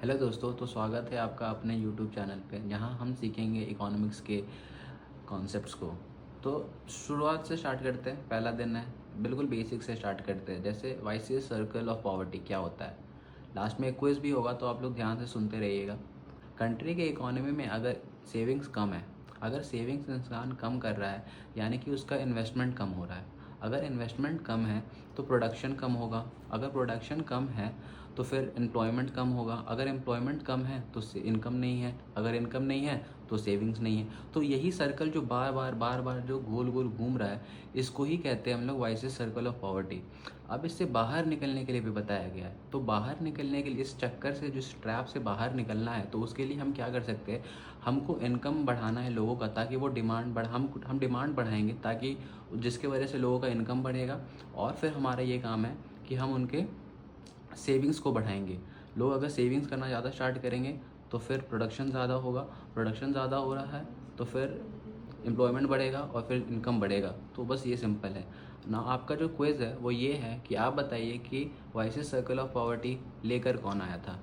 Hello दोस्तों, तो स्वागत है आपका अपने यूट्यूब चैनल पे, जहां हम सीखेंगे इकोनॉमिक्स के कॉन्सेप्ट्स को। तो शुरुआत से स्टार्ट करते हैं। पहला दिन है, बिल्कुल बेसिक से स्टार्ट करते हैं। जैसे वाइसियस सर्कल ऑफ पॉवर्टी क्या होता है। लास्ट में एक क्विज भी होगा, तो आप लोग ध्यान से सुनते रहिएगा। कंट्री के इकोनॉमी में अगर सेविंग्स कम है, अगर सेविंग्स इंसान कम कर रहा है, यानी कि उसका इन्वेस्टमेंट कम हो रहा है। अगर इन्वेस्टमेंट कम है तो प्रोडक्शन कम होगा। अगर प्रोडक्शन कम है तो फिर एम्प्लॉयमेंट कम होगा। अगर एम्प्लॉयमेंट कम है तो इनकम नहीं है। अगर इनकम नहीं है तो सेविंग्स नहीं है। तो यही सर्कल जो बार बार जो गोल गोल घूम रहा है, इसको ही कहते हैं हम लोग वाइसियस सर्कल ऑफ पॉवर्टी। अब इससे बाहर निकलने के लिए भी बताया गया है। तो बाहर निकलने के लिए, इस चक्कर से, जो ट्रैप से बाहर निकलना है, तो उसके लिए हम क्या कर सकते हैं। हमको इनकम बढ़ाना है लोगों का, ताकि वो डिमांड बढ़ हम डिमांड बढ़ाएंगे, ताकि जिसके वजह से लोगों का इनकम बढ़ेगा। और फिर हमारा ये काम है कि हम उनके सेविंग्स को बढ़ाएंगे। लोग अगर सेविंग्स करना ज़्यादा स्टार्ट करेंगे तो फिर प्रोडक्शन ज़्यादा होगा। प्रोडक्शन ज़्यादा हो रहा है तो फिर एम्प्लॉयमेंट बढ़ेगा और फिर इनकम बढ़ेगा। तो बस ये सिंपल है ना। आपका जो क्विज़ है वो ये है कि आप बताइए कि वाइसियस सर्कल ऑफ पॉवर्टी लेकर कौन आया था।